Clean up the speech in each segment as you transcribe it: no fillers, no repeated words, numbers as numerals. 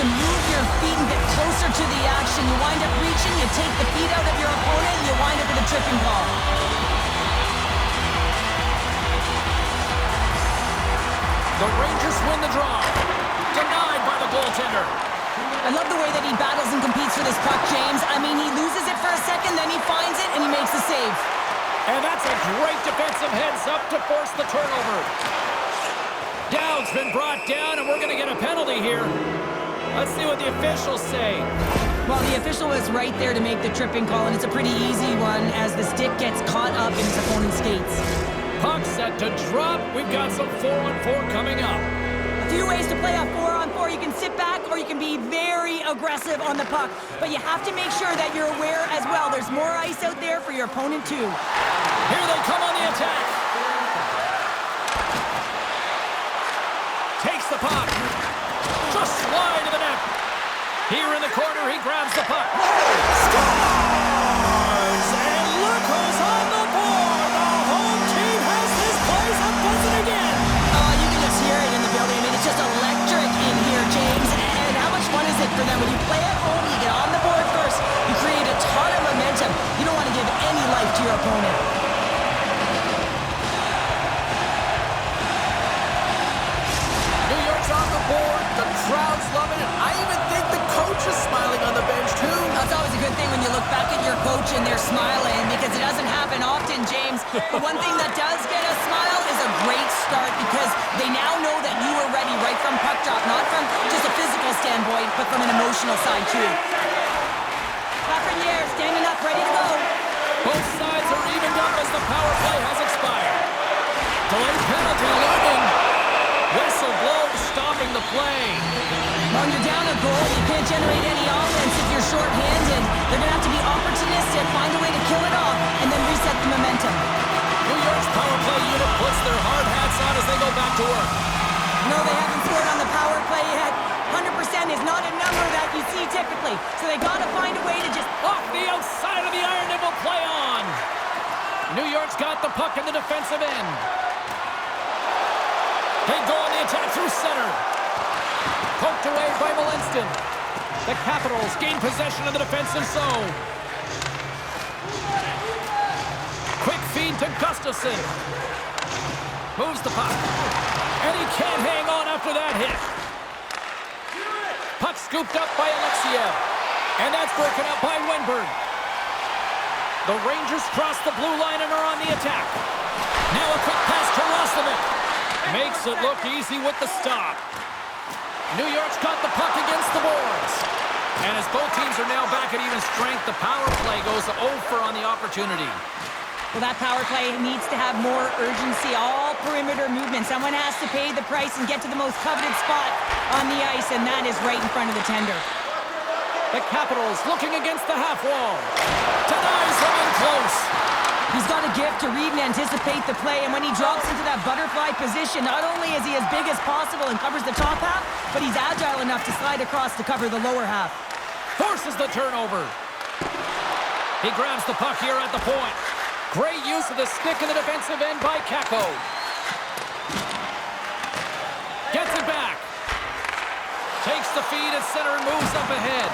to move your feet and get closer to the action. You wind up reaching, you take the feet out of your opponent, and you wind up with a tripping ball. The Rangers win the draw. Denied by the goaltender. I love the way that he battles and competes for this puck, James. I mean, he loses it for a second, then he finds it, and he makes the save. And that's a great defensive heads-up to force the turnover. Dowd's been brought down, and we're going to get a penalty here. Let's see what the officials say. Well, the official was right there to make the tripping call, and it's a pretty easy one as the stick gets caught up in his opponent's skates. Puck set to drop. We've got some 4-on-4 coming up. A few ways to play a 4-on-4. You can sit back or you can be very aggressive on the puck. But you have to make sure that you're aware as well. There's more ice out there for your opponent too. Here they come on the attack. Takes the puck. Just slide to the net. Here in the corner, he grabs the puck. Scores! And look who's on the board. The home team has this place up buzzing again. You can just hear it in the building. I mean, it's just electric in here, James. And how much fun is it for them when you play at home, you get on the board first, you create a ton of momentum. You don't want to give any life to your opponent. New York's on the board. The crowd's loving it. I even think the coach is smiling on the bench, too. That's always a good thing when you look back at your coach and they're smiling, because it doesn't happen often, James. But one thing that does get a smile is a great start, because they now know that you were ready right from puck drop, not from just a physical standpoint, but from an emotional side, too. Lafreniere standing up, ready to go. Both sides are evened up as the power play has expired. Delayed penalty looming. Whistle blows, stopping the play. When you're down a goal, you can't generate any offense if you're short-handed. They're going to have to be opportunistic, find a way to kill it off, and then reset the momentum. New York's power play unit puts their hard hats on as they go back to work. No, they haven't scored on the power play yet. 100% is not a number that you see typically. So they got to find a way to just... Off the outside of the iron, it will play on. New York's got the puck in the defensive end. They go on the attack through center. Poked away by Malinston. The Capitals gain possession of the defensive zone. Quick feed to Gustafsson. Moves the puck. And he can't hang on after that hit. Puck scooped up by Alexiev. And that's broken up by Wenberg. The Rangers cross the blue line and are on the attack. Now a quick pass to Roslovic. Makes it look easy with the stop. New York's got the puck against the boards. And as both teams are now back at even strength, the power play goes over on the opportunity. Well, that power play needs to have more urgency, all perimeter movement. Someone has to pay the price and get to the most coveted spot on the ice, and that is right in front of the tender. The Capitals looking against the half wall. Denies him in close. He's got a gift to read and anticipate the play, and when he drops into that butterfly position, not only is he as big as possible and covers the top half, but he's agile enough to slide across to cover the lower half. Forces the turnover. He grabs the puck here at the point. Great use of the stick in the defensive end by Kakko. Gets it back. Takes the feed at center and moves up ahead.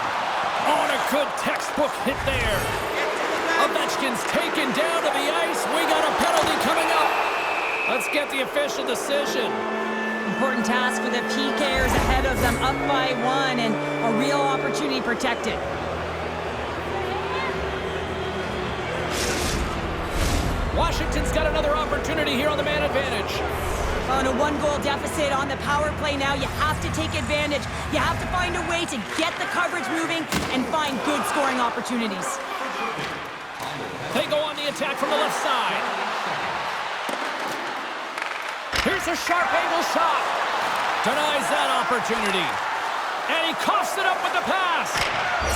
Oh, and a good textbook hit there. Ovechkin's taken down to the ice. We got a penalty coming up. Let's get the official decision. Important task for the PKers ahead of them, up by 1, and a real opportunity protected. Washington's got another opportunity here on the man advantage. On a 1-goal deficit on the power play now, you have to take advantage. You have to find a way to get the coverage moving and find good scoring opportunities. They go on the attack from the left side. Here's a sharp angle shot. Denies that opportunity. And he coughs it up with the pass.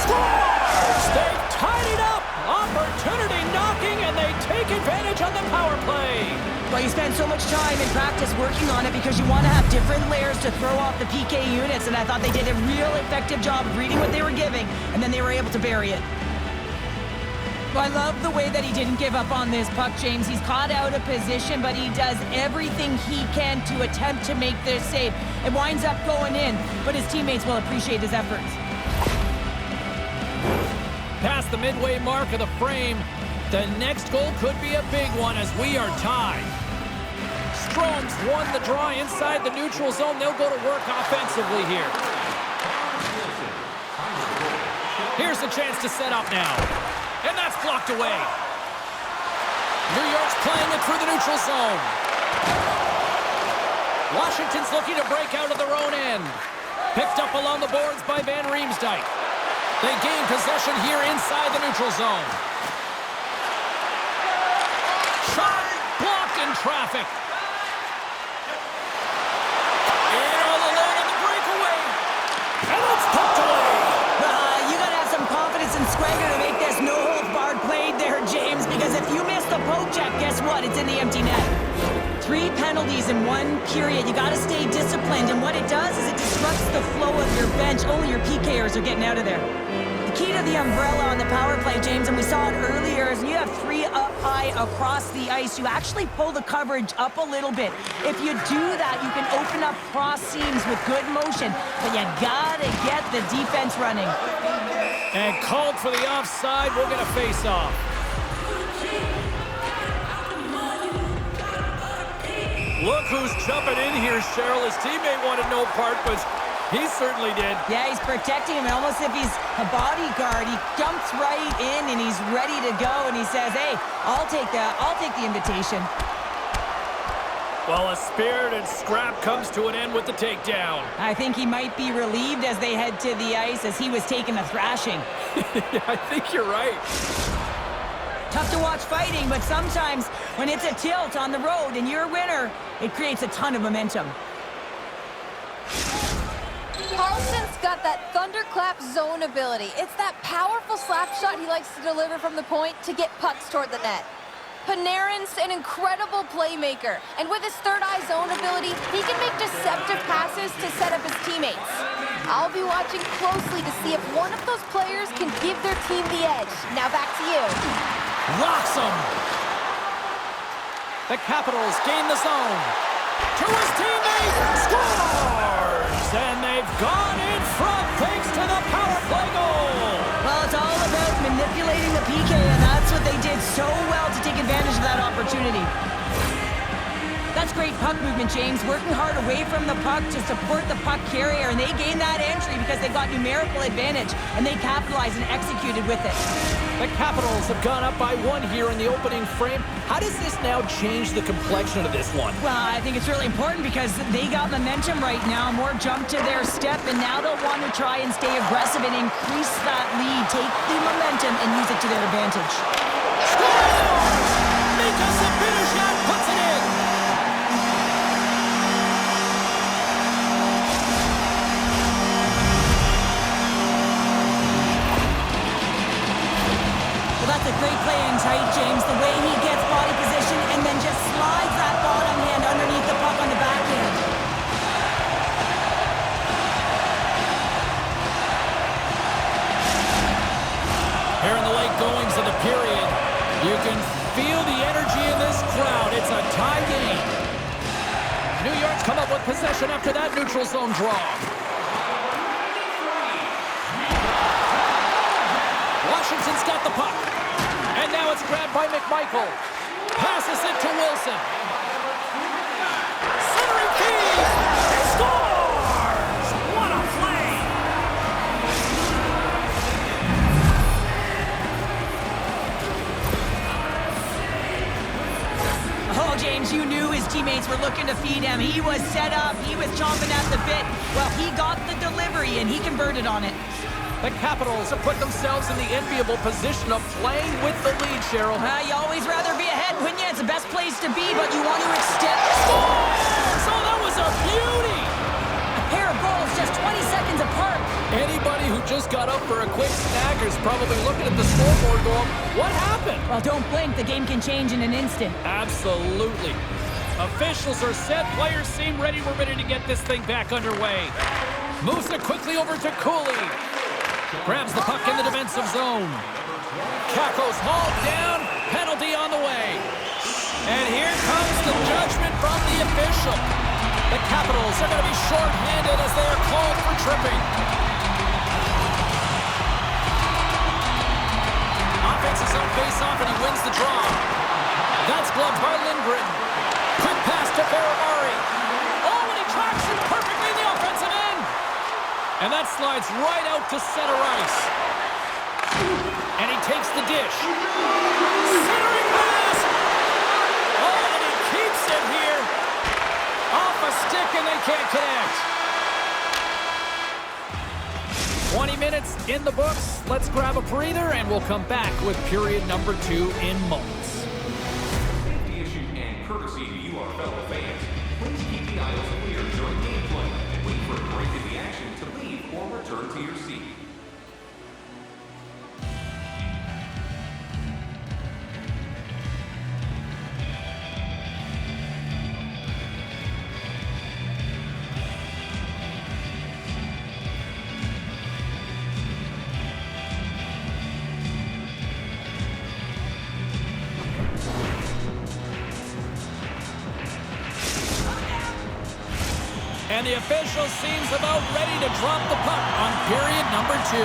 Scores! They've tied it up. Opportunity knocking, and they take advantage on the power play. Well, you spend so much time in practice working on it because you want to have different layers to throw off the PK units, and I thought they did a real effective job of reading what they were giving, and then they were able to bury it. Well, I love the way that he didn't give up on this puck, James. He's caught out of position, but he does everything he can to attempt to make this save. It winds up going in, but his teammates will appreciate his efforts. Past the midway mark of the frame, the next goal could be a big one as we are tied. Strome's won the draw inside the neutral zone. They'll go to work offensively here. Here's a chance to set up now. And that's blocked away. New York's playing it through the neutral zone. Washington's looking to break out of their own end. Picked up along the boards by Van Riemsdyk. They gain possession here inside the neutral zone. Shot blocked in traffic. And all alone on the breakaway. And it's tucked away. You got to have some confidence and swagger to make this no-holds-barred played there, James, because if you miss the poke check, guess what? It's in the empty net. 3 penalties in 1 period. You got to stay disciplined, and what it does is it disrupts the flow of your bench. Only your PKers are getting out of there. The key to the umbrella on the power play, James, and we saw it earlier, is when you have 3 up high across the ice, you actually pull the coverage up a little bit. If you do that, you can open up cross seams with good motion, but you got to get the defense running. And called for the offside. We'll get a face-off. Look who's jumping in here, Cheryl. His teammate wanted no part, but he certainly did. Yeah, he's protecting him almost if he's a bodyguard. He jumps right in and he's ready to go, and he says, hey, I'll take the invitation. Well, a spirited scrap comes to an end with the takedown. I think he might be relieved as they head to the ice as he was taking a thrashing. Yeah, I think you're right. Tough to watch fighting, but sometimes when it's a tilt on the road and you're a winner, it creates a ton of momentum. Carlson's got that thunderclap zone ability. It's that powerful slap shot he likes to deliver from the point to get pucks toward the net. Panarin's an incredible playmaker, and with his third-eye zone ability, he can make deceptive passes to set up his teammates. I'll be watching closely to see if one of those players can give their team the edge. Now back to you. Locks him. The Capitals gain the zone. To his teammate, scores! And they've gone in front thanks to the power play goal. Well, it's all about manipulating the PK, and that's what they did so well to take advantage of that opportunity. That's great puck movement, James. Working hard away from the puck to support the puck carrier, and they gained that entry because they got numerical advantage, and they capitalized and executed with it. The Capitals have gone up by 1 here in the opening frame. How does this now change the complexion of this one? Well, I think it's really important because they got momentum right now, more jump to their step, and now they'll want to try and stay aggressive and increase that lead, take the momentum, and use it to their advantage. Scores! Mika Zibanejad puts it in! Well, that's a great play in tight, James. The way he gets body position and then just slides that bottom hand underneath the puck on the backhand. Here in the late goings of the period, you can feel the energy in this crowd. It's a tie game. New York's come up with possession after that neutral zone draw. Washington's got the puck. And now it's grabbed by McMichael. Passes it to Wilson. Centering feed. Scores! What a play! Oh, James, you knew his teammates were looking to feed him. He was set up. He was chomping at the bit. Well, he got the delivery, and he converted on it. The Capitals have put themselves in the enviable position of playing with the lead, Cheryl. You always rather be ahead, wouldn't you? It's the best place to be, but you want to extend. Scores! Oh, that was a beauty! A pair of goals just 20 seconds apart. Anybody who just got up for a quick snack is probably looking at the scoreboard going, what happened? Well, don't blink. The game can change in an instant. Absolutely. Officials are set. Players seem ready. We're ready to get this thing back underway. Moves it quickly over to Cooley. Grabs the puck in the defensive zone. Kakko's hauled down. Penalty on the way. And here comes the judgment from the official. The Capitals are going to be short-handed as they are called for tripping. Offense's own face-off, and he wins the draw. That's gloved by Lindgren. Quick pass to Ferrari. Oh, and he tracks it perfectly in the offensive end. And that slides right out to center ice. And he takes the dish. Centering pass. Oh, and he keeps it here. Off a stick, and they can't connect. 20 minutes in the books. Let's grab a breather, and we'll come back with period number 2 in moments. Safety issue and courtesy to you, our fellow fans. Please keep the aisles clear during gameplay and wait for a break in the action to leave or return to your seat. And the official seems about ready to drop the puck on period number 2.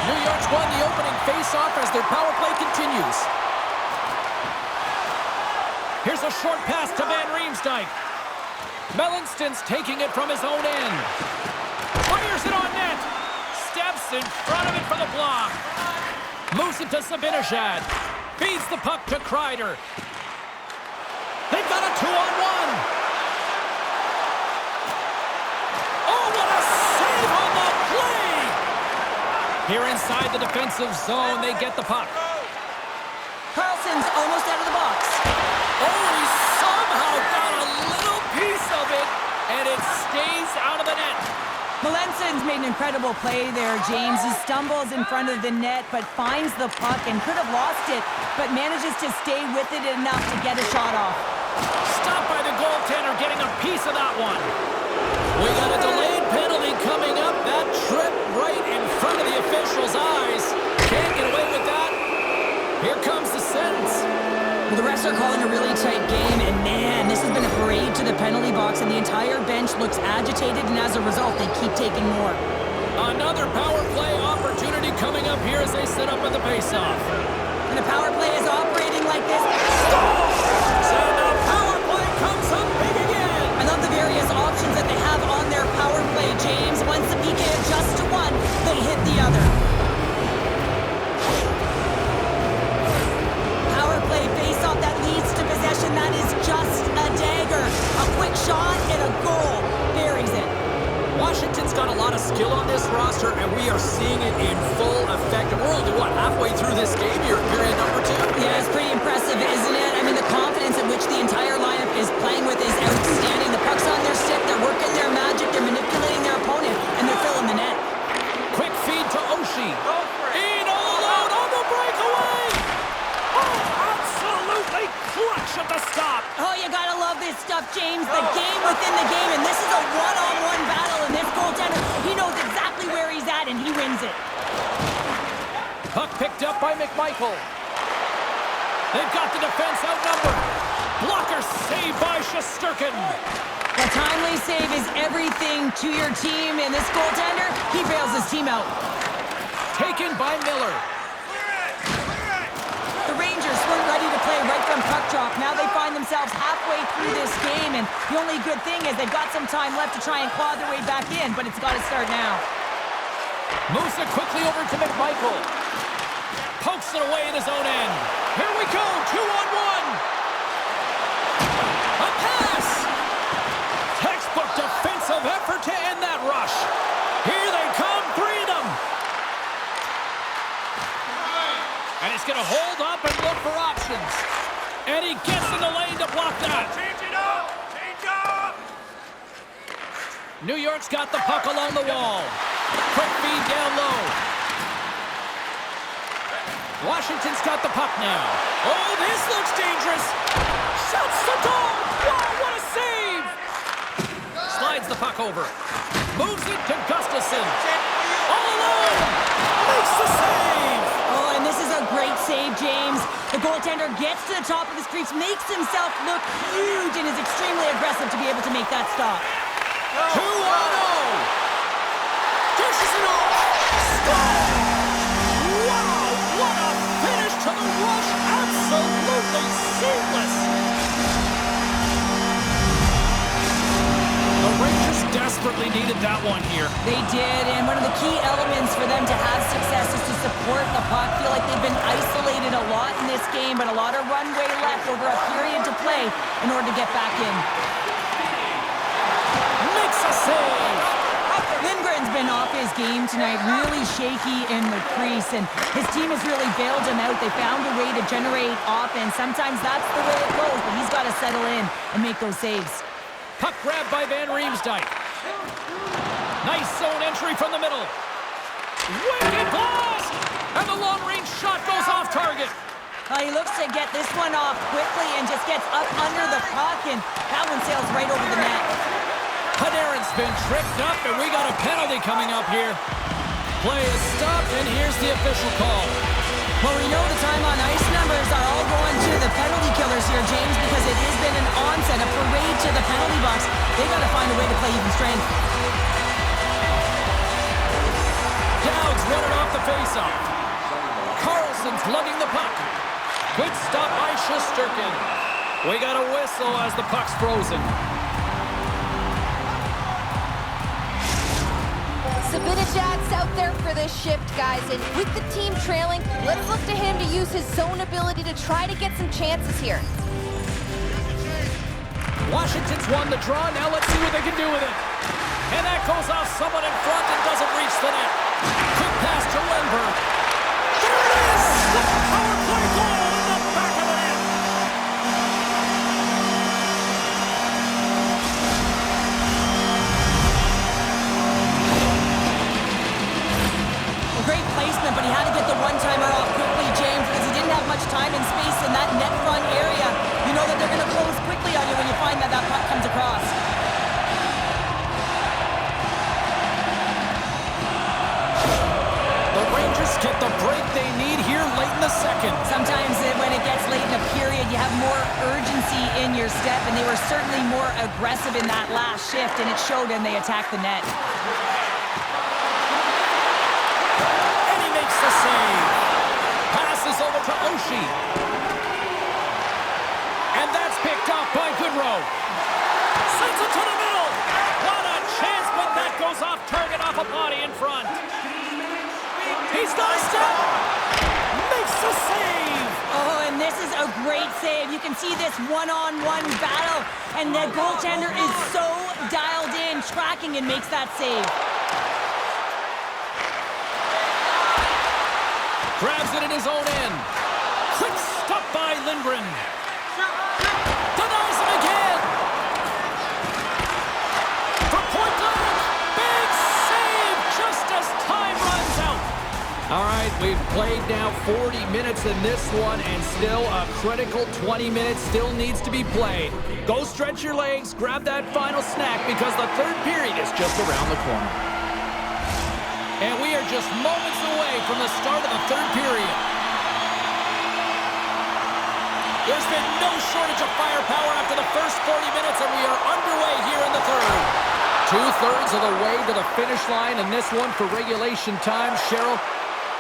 New York's won the opening face-off as their power play continues. Here's a short pass to Van Riemsdyk. Mellanston's taking it from his own end. Fires it on net. Steps in front of it for the block. Moves it to Zibanejad. Feeds the puck to Kreider. They've got a 2-on-1. Oh, what a save on the play! Here inside the defensive zone, they get the puck. Carlson's almost out of the box. Oh, and he somehow got a little piece of it, and it stays out of the net. Melansson's made an incredible play there, James. He stumbles in front of the net, but finds the puck and could have lost it, but manages to stay with it enough to get a shot off. Stopped by the goaltender, getting a piece of that one. We got a delayed penalty coming up. That trip right in front of the official's eyes. Can't get away with that. Here comes the sentence. Well, the refs are calling a really tight game, and man, this has been a parade to the penalty box, and the entire bench looks agitated, and as a result, they keep taking more. Another power play opportunity coming up here as they set up at the faceoff. When a power play is operating like this, And the power play comes up big again. I love the various options that they have on their power play, James. Once the PK adjusts to one, they hit the other. Power play face-off that leads to possession. That is just a dagger. A quick shot and a goal. Buries it. Washington's got a lot of skill on this roster, and we are seeing it in full effect. And we're only, halfway through this game here, period number 2? Yeah, it's pretty impressive, isn't it? I mean, the confidence in which the entire lineup is playing with is outstanding. The puck's on their stick, they're working their magic, they're manipulating their opponent, and they're filling the net. Quick feed to Oshie. In all alone on the breakaway. Oh, absolutely clutch at the stop. Oh, you gotta love this stuff, James. The game within the game, and this is a one-on-one battle, and this goaltender, he knows exactly where he's at, and he wins it. Puck picked up by McMichael. They've got the defense outnumbered. Blocker saved by Shesterkin. A timely save is everything to your team, and this goaltender, he bails his team out. Taken by Miller. The Rangers weren't ready to play right from puck drop. Now they find themselves halfway through this game, and the only good thing is they've got some time left to try and claw their way back in, but it's got to start now. Moves it quickly over to McMichael. Pokes it away in his own end. Here we go, 2-on-1. A pass. Textbook defensive effort to end that rush. Here they come, 3 of them. And he's going to hold up and look for options. And he gets in the lane to block that. Change it up! Change up! New York's got the puck along the wall. Quick feed down low. Washington's got the puck now. Oh, this looks dangerous. Shuts the door. Wow, what a save. Slides the puck over. Moves it to Gustafsson. All alone. Makes the save. Oh, and this is a great save, James. The goaltender gets to the top of his crease, makes himself look huge, and is extremely aggressive to be able to make that stop. 2-0. Dishes it off. Score! Wow, what a finish to the rush. Absolutely seamless. The Rangers desperately needed that one here. They did, and one of the key elements for them to have success is to support the puck. Feel like they've been isolated a lot in this game, but a lot of runway left over a period to play in order to get back in. Makes a save. Lindgren's been off his game tonight, really shaky in the crease, and his team has really bailed him out. They found a way to generate offense. Sometimes that's the way it goes, but he's got to settle in and make those saves. Puck grabbed by Van Riemsdyk. Nice zone entry from the middle. Wicked blast! And the long-range shot goes off target. He looks to get this one off quickly and just gets up under the puck, and that one sails right over the net. Panarin's been tripped up, and we got a penalty coming up here. Play is stopped, and here's the official call. Well, we know the time on ice numbers are all going to the penalty killers here, James, because it has been an onset, a parade to the penalty box. They got to find a way to play even strength. Dowd's running off the faceoff. Carlson's lugging the puck. Good stop by Shesterkin. We got a whistle as the puck's frozen. Zibanejad's out there for this shift, guys, and with the team trailing, let's look to him to use his zone ability to try to get some chances here. Washington's won the draw. Now let's see what they can do with it. And that goes off someone in front and doesn't reach the net. Quick pass to Lindbergh. There it is! The power play goal in the back of the net. Great placement, but he had to get the one-timer off quickly, James, because he didn't have much time and space in that net front area. You know that they're going to close quickly on you when you find that that puck comes across. The Rangers get the break they need here late in the second. Sometimes when it gets late in a period, you have more urgency in your step, and they were certainly more aggressive in that last shift, and it showed when they attacked the net. The save. Passes over to Oshie. And that's picked off by Goodrow. Sends it to the middle. What a chance, but that goes off target off a body in front. He's got a step. Makes the save. Oh, and this is a great save. You can see this one-on-one battle, and the goaltender is so dialed in, tracking, and makes that save. Grabs it in his own end. Quick stop by Lindgren. Denies him again. From point blank. Big save just as time runs out. All right, we've played now 40 minutes in this one, and still a critical 20 minutes still needs to be played. Go stretch your legs, grab that final snack, because the third period is just around the corner. And we are just moments away from the start of the third period. There's been no shortage of firepower after the first 40 minutes, and we are underway here in the third. 2/3 of the way to the finish line in this one for regulation time. Cheryl,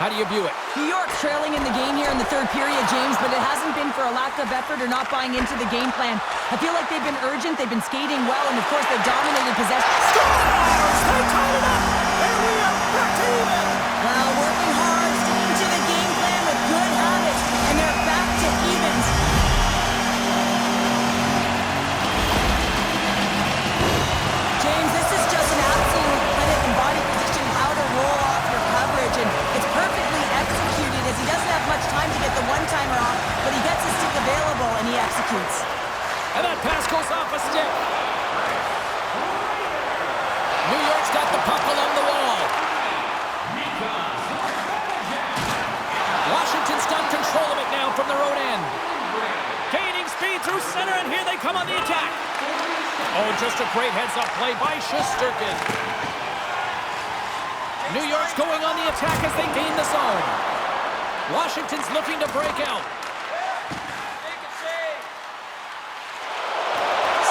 how do you view it? New York's trailing in the game here in the third period, James, but it hasn't been for a lack of effort or not buying into the game plan. I feel like they've been urgent, they've been skating well, and of course they've dominated possession. Scores! They tied it up! And we are back to even! Well, working hard, sticking to the game plan with good habits, and they're back to evens. James, this is just an absolute clinic in body position, how to roll off your coverage, and it's perfectly executed as he doesn't have much time to get the one-timer off, but he gets his stick available and he executes. And that pass goes off a stick. New York's got the puck along the wall. Washington's got control of it now from their own end. Gaining speed through center, and here they come on the attack. Oh, just a great heads-up play by Shesterkin. New York's going on the attack as they gain the zone. Washington's looking to break out.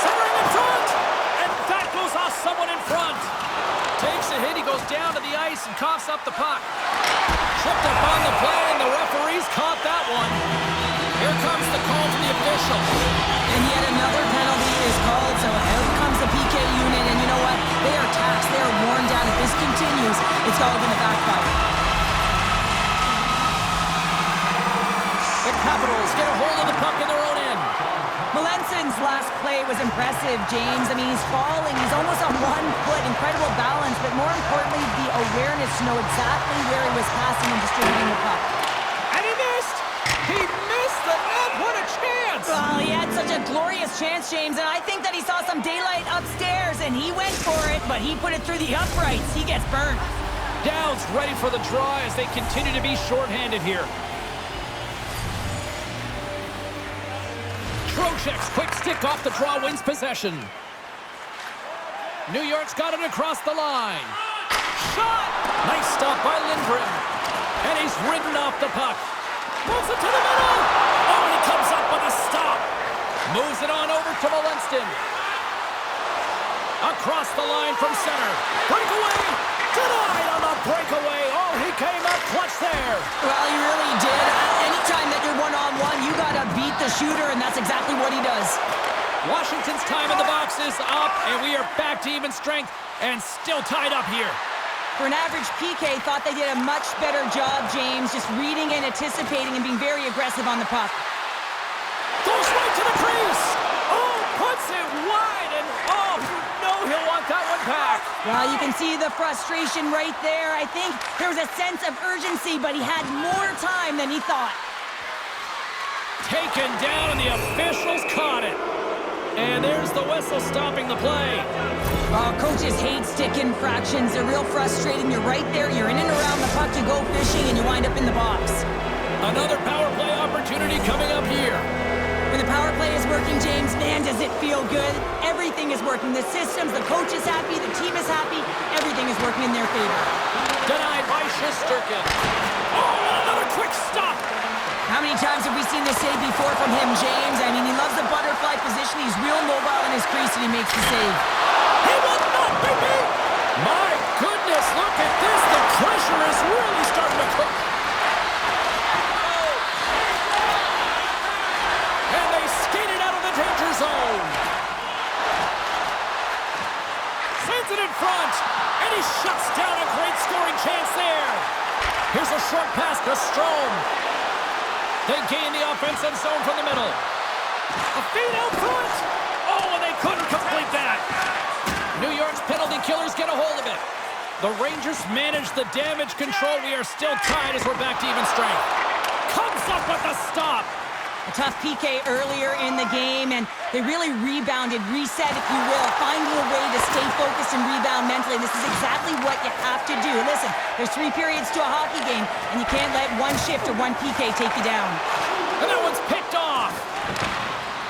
Centering in front! And that goes off someone in front. Takes a hit, he goes down to the ice and coughs up the puck. Tripped up on the play, and the referees caught that one. Here comes the call from the official. And yet another penalty is called, so out comes the PK unit, and you know what? They are taxed, they are worn down. If this continues, it's all going to backfire. The Capitals get a hold of the puck in their own end. Melancon's last play was impressive, James. I mean, he's falling. He's almost on one foot. Incredible balance, but more importantly, the awareness to know exactly where he was passing and distributing the puck. And he missed! He missed the net! What a chance! Well, he had such a glorious chance, James, and I think that he saw some daylight upstairs, and he went for it, but he put it through the uprights. He gets burned. Downs ready for the draw as they continue to be shorthanded here. Trocheck's quick stick off the draw wins possession. New York's got it across the line. Shot! Nice stop by Lindgren. And he's ridden off the puck. Moves it to the middle. Oh, and he comes up with a stop. Moves it on over to Melanson. Across the line from center. Breakaway. Denied on the breakaway. Oh, he came up clutch there. Well, he really did. Anytime that you're one-on-one, you got to beat the shooter, and that's exactly what he does. Washington's time in the box is up, and we are back to even strength and still tied up here. For an average PK, thought they did a much better job, James, just reading and anticipating and being very aggressive on the puck. Goes right to the crease. Oh, puts it wide, and oh, you know he'll want that one back. Well, you can see the frustration right there. I think there was a sense of urgency, but he had more time than he thought. Taken down, and the officials caught it. And there's the whistle stopping the play. Oh, coaches hate stick infractions. They're real frustrating. You're right there. You're in and around the puck to go fishing, and you wind up in the box. Another power play opportunity coming up here. When the power play is working, James, man, does it feel good. Everything is working. The systems, the coach is happy, the team is happy. Everything is working in their favor. Denied by Shesterkin. Oh, another quick stop. How many times have we seen this save before from him, James? I mean, he loves the butterfly position. He's real mobile in his crease, and he makes the save. He will not be beat. My goodness, look at this. The pressure is really starting to cook. And they skated out of the danger zone. Sends it in front, and he shuts down a great scoring chance there. Here's a short pass to Strome. They gain the offensive zone from the middle. A feed out front. Oh, and they couldn't complete that. New York's penalty killers get a hold of it. The Rangers manage the damage control. We are still tied as we're back to even strength. Comes up with the stop. A tough PK earlier in the game, and they really rebounded, reset, if you will, finding a way to stay focused and rebound mentally. This is exactly what you have to do. Listen, there's 3 periods to a hockey game, and you can't let one shift or one PK take you down. And that one's picked off.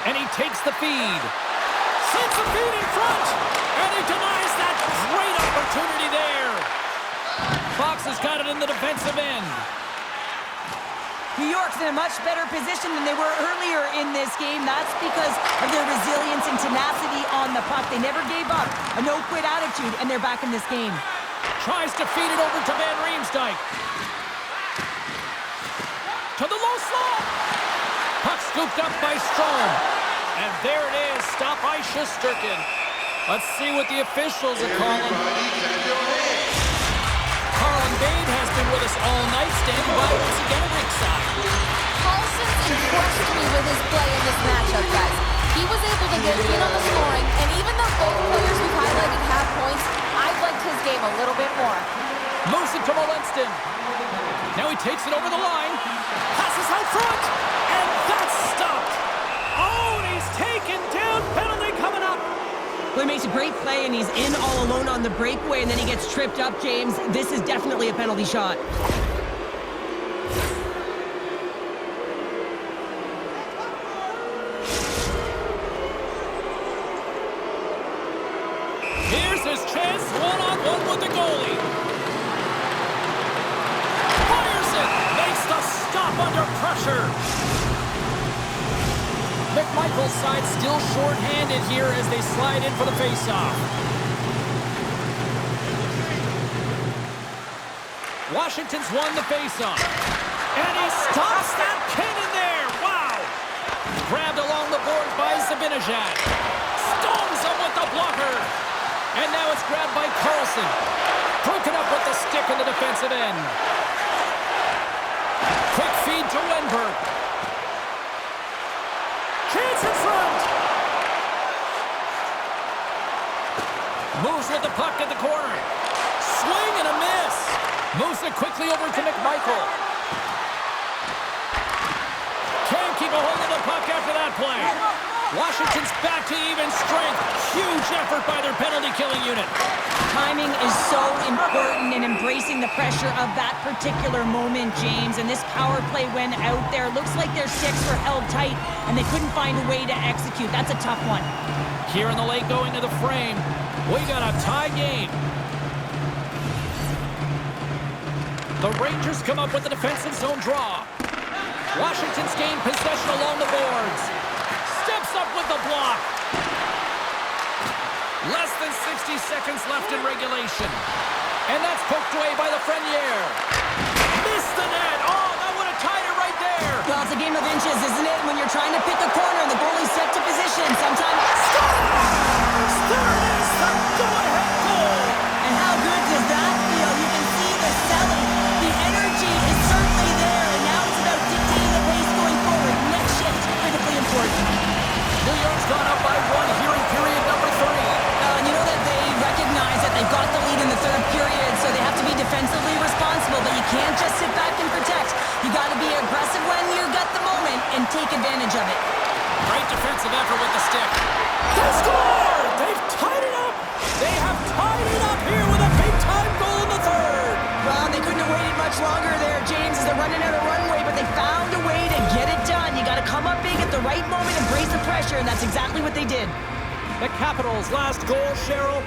And he takes the feed. Sends the feed in front, and he denies that great opportunity there. Fox has got it in the defensive end. New York's in a much better position than they were earlier in this game. That's because of their resilience and tenacity on the puck. They never gave up, a no-quit attitude, and they're back in this game. Tries to feed it over to Van Riemsdyk. To the low slot. Puck scooped up by Strome. And there it is, stopped by Shesterkin. Let's see what the officials are calling. Carlin Bade has been with us all night, standing by once again at ringside. Paulson's impressed me with his play in this matchup, guys. He was able to get in on the scoring, and even though both players we've highlighted have points, I've liked his game a little bit more. Moves it to Melanson. Now he takes it over the line. Passes out front, and that's stopped. Oh, and he's taken down. Penalty coming up. Well, he makes a great play, and he's in all alone on the breakaway, and then he gets tripped up, James. This is definitely a penalty shot. Here's his chance, one-on-one with the goalie. Both sides still short-handed here as they slide in for the face-off. Washington's won the face-off. And he stops that cannon there. Wow. Grabbed along the board by Zibanejad. Stones him with the blocker. And now it's grabbed by Carlson. Broken up with the stick in the defensive end. Quick feed to Wenberg. Chance in front. Moves with the puck at the corner. Swing and a miss. Moves it quickly over to McMichael. Can't keep a hold of the puck after that play. Washington's back to even strength. Huge effort by their penalty-killing unit. Timing is so important in embracing the pressure of that particular moment, James. And this power play went out there. Looks like their sticks were held tight, and they couldn't find a way to execute. That's a tough one. Here in the late going to the frame, we got a tie game. The Rangers come up with the defensive zone draw. Washington's gained possession along the boards. Steps up with the block. Less than 60 seconds left in regulation. And that's poked away by Lafreniere. Missed the net. Oh, that would have tied it right there. Well, it's a game of inches, isn't it? When you're trying to pick a corner and the goalie's set to position, sometimes... There it is, the go-ahead goal. And how good does that feel? You can see the selling. The energy is certainly there, and now it's about dictating the pace going forward. Next shift, critically important. New York's gone up by 1 here in period number 3. And you know that they recognize that they've got the lead in the third period, so they have to be defensively responsible, but you can't just sit back and protect. You got to be aggressive when you got the moment and take advantage of it. Great defensive effort with the stick. They scored! They've tied it up! They have tied it up here with a big-time goal in the third! Well, they couldn't have waited much longer there, James, as they're running out of runway, but they found a way to get it done. You got to come up big at the right moment and brace the pressure, and that's exactly what they did. The Capitals' last goal, Cheryl,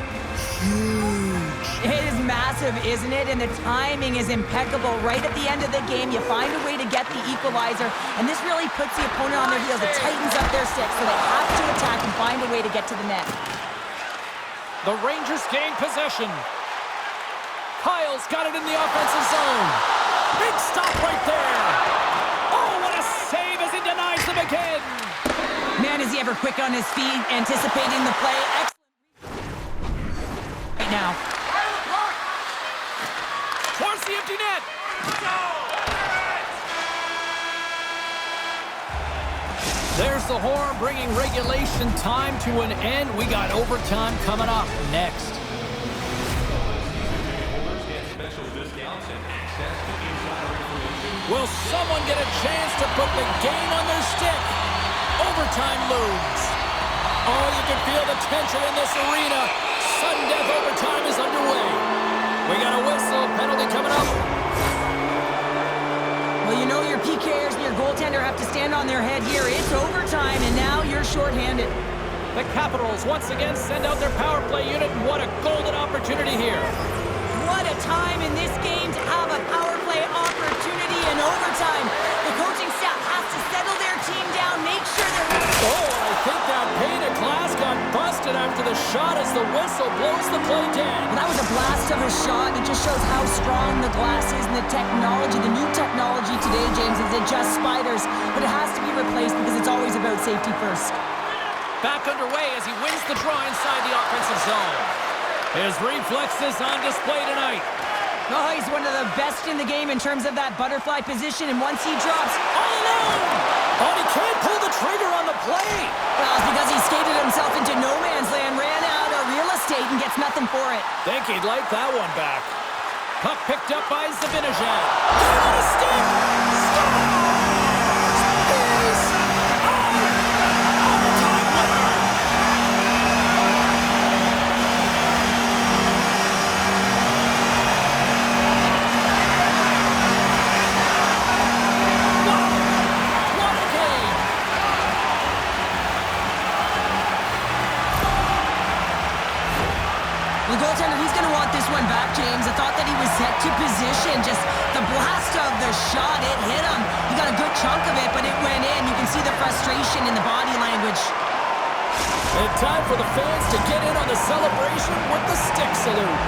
huge. It is massive, isn't it? And the timing is impeccable. Right at the end of the game, you find a way to get the equalizer, and this really puts the opponent on their heels. It tightens up their sticks, so they have to attack and find a way to get to the net. The Rangers gain possession. Kyle's got it in the offensive zone. Big stop right there. Oh, what a save as he denies them again. Man, is he ever quick on his feet, anticipating the play. Excellent right now. Towards the empty net. There's the horn, bringing regulation time to an end. We got overtime coming up next. Will someone get a chance to put the game on their stick? Overtime looms. Oh, you can feel the tension in this arena. Sudden death overtime is underway. We got a whistle, penalty coming up. Well, you know your PKers and your goaltender have to stand on their head here. It's overtime, and now you're shorthanded. The Capitals once again send out their power play unit, and what a golden opportunity here. What a time in this game to have a power play opportunity in overtime. The coaching staff has to settle their team down, make sure they're... Oh, I think that pane of glass got busted after the shot as the whistle blows the play dead. Well, that was a blast of a shot. It just shows how strong the glass is and the technology. The new technology today, James, is it just spiders, but it has to be replaced because it's always about safety first. Back underway as he wins the draw inside the offensive zone. His reflexes on display tonight. Oh, he's one of the best in the game in terms of that butterfly position, and once he drops... All alone! Oh, he can't pull the trigger on the play! Well, it's because he skated himself into no man's land, ran out of real estate, and gets nothing for it. Think he'd like that one back. Puck picked up by Zibanejad. Get on a stick! Scores! He's out! Overtime winner! What a game! The goaltender, he's going to want this one one back, James. I thought that he was set to position. Just the blast of the shot, it hit him. He got a good chunk of it, but it went in. You can see the frustration in the body language. And time for the fans to get in on the celebration with the stick salute.